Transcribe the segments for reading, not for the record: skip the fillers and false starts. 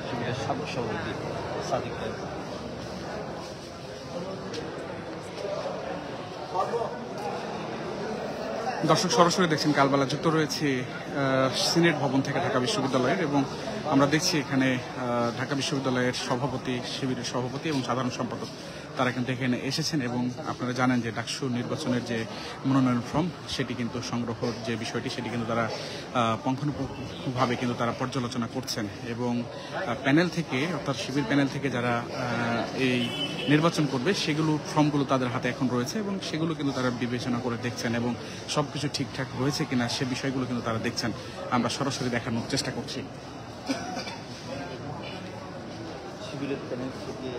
শিবিরের সাবেক সভাপতি সাদিক ভাই। দর্শক সরাসরি দেখছেন কালবেলা যুক্ত রয়েছে সিনেট ভবন থেকে ঢাকা বিশ্ববিদ্যালয়ের, এবং আমরা দেখছি এখানে ঢাকা বিশ্ববিদ্যালয়ের সভাপতি, শিবিরের সভাপতি এবং সাধারণ সম্পাদক তারা কিন্তু এখানে এসেছেন। এবং আপনারা জানেন যে ডাকসু নির্বাচনের যে মনোনয়ন ফর্ম সেটি কিন্তু সংগ্রহের যে বিষয়টি সেটি কিন্তু তারা পুঙ্খানুপুঙ্খভাবে কিন্তু তারা পর্যালোচনা করছেন। এবং প্যানেল থেকে, অর্থাৎ শিবির প্যানেল থেকে যারা এই নির্বাচন করবে সেগুলো ফর্মগুলো তাদের হাতে এখন রয়েছে, এবং সেগুলো কিন্তু তারা বিবেচনা করে দেখছেন এবং সবকিছু ঠিকঠাক রয়েছে কিনা সে বিষয়গুলো কিন্তু তারা দেখছেন। আমরা সরাসরি দেখানোর চেষ্টা করছি। শিবিরের প্যানেল থেকে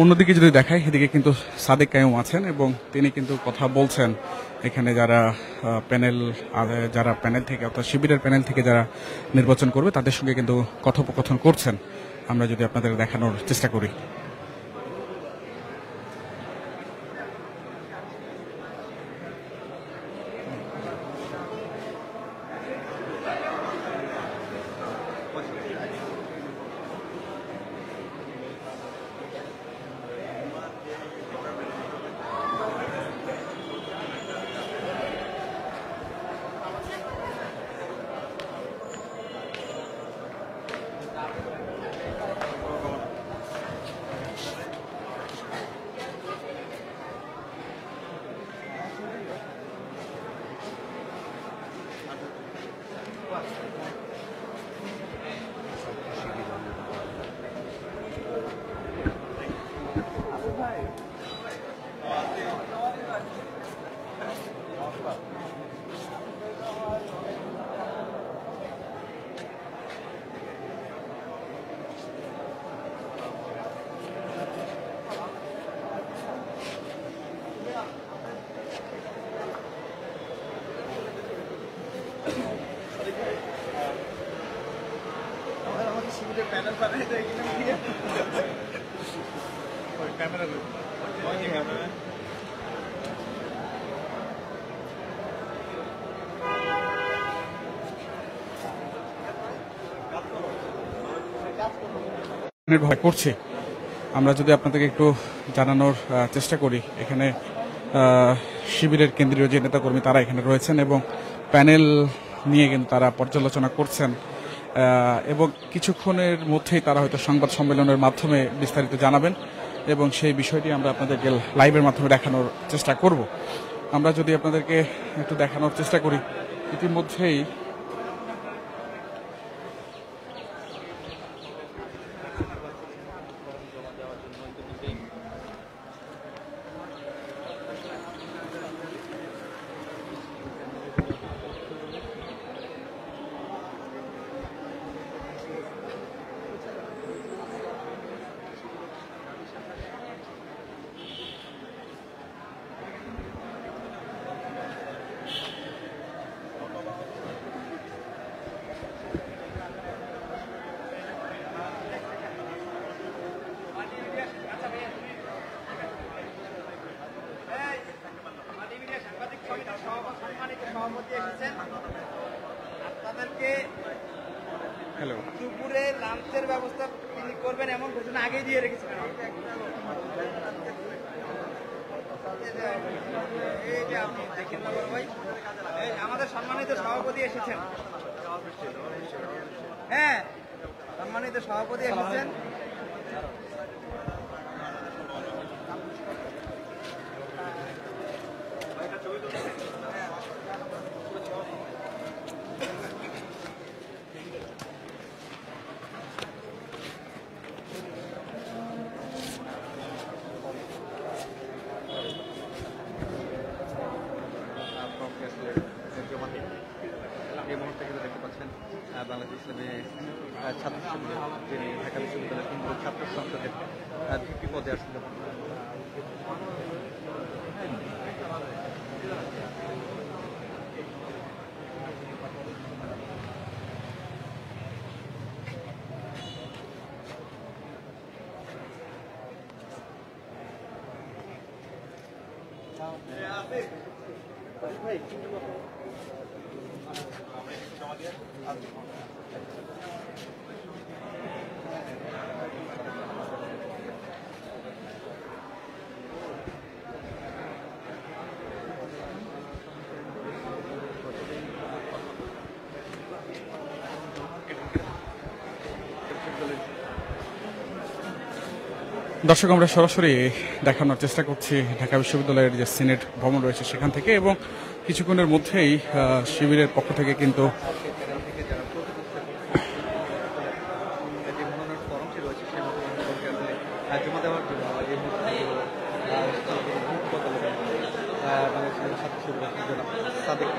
অন্যদিকে যদি দেখায়, এদিকে কিন্তু সাদেক কায়ুম আছেন এবং তিনি কিন্তু কথা বলছেন এখানে যারা প্যানেল থেকে, অর্থাৎ শিবিরের প্যানেল থেকে যারা নির্বাচন করবে তাদের সঙ্গে কিন্তু কথোপকথন করছেন। আমরা যদি আপনাদের দেখানোর চেষ্টা করি। নির্ভর করছে। আমরা যদি আপনাদেরকে একটু জানানোর চেষ্টা করি, এখানে শিবিরের কেন্দ্রীয় যে নেতাকর্মী তারা এখানে রয়েছেন এবং প্যানেল নিয়ে কিন্তু তারা পর্যালোচনা করছেন, এবং কিছুক্ষণের মধ্যেই তারা হয়তো সংবাদ সম্মেলনের মাধ্যমে বিস্তারিত জানাবেন এবং সেই বিষয়টি আমরা আপনাদেরকে লাইভের মাধ্যমে দেখানোর চেষ্টা করব। আমরা যদি আপনাদেরকে একটু দেখানোর চেষ্টা করি, ইতিমধ্যেই হ্যালো, দুপুরে লাঞ্চের ব্যবস্থা তিনি করবেন এমন ঘোষণা আগেই দিয়ে রেখেছিলেন। এই যে আপনি দেখেন না বড় ভাই, আমাদের সম্মানিত সভাপতি এসেছেন। হ্যাঁ, সম্মানিত সভাপতি এসেছেন। বাংলাদেশ ইসলামী ছাত্র শিবিরের যিনি ঢাকা বিশ্ববিদ্যালয়ের কেন্দ্রীয় ছাত্র সংসদের ভিপি পদে আসলে দর্শক, আমরা সরাসরি দেখানোর চেষ্টা করছি ঢাকা বিশ্ববিদ্যালয়ের যে সিনেট ভবন রয়েছে সেখান থেকে, এবং কিছুক্ষণের মধ্যেই শিবিরের পক্ষ থেকে কিন্তু যে মনোনয়ন ফর্মটি রয়েছে সেই মনোনয়ন ফর্মটি আসলে জমা দেওয়ার জন্য এই বাংলাদেশ ছাত্র শিবিরের সাদিক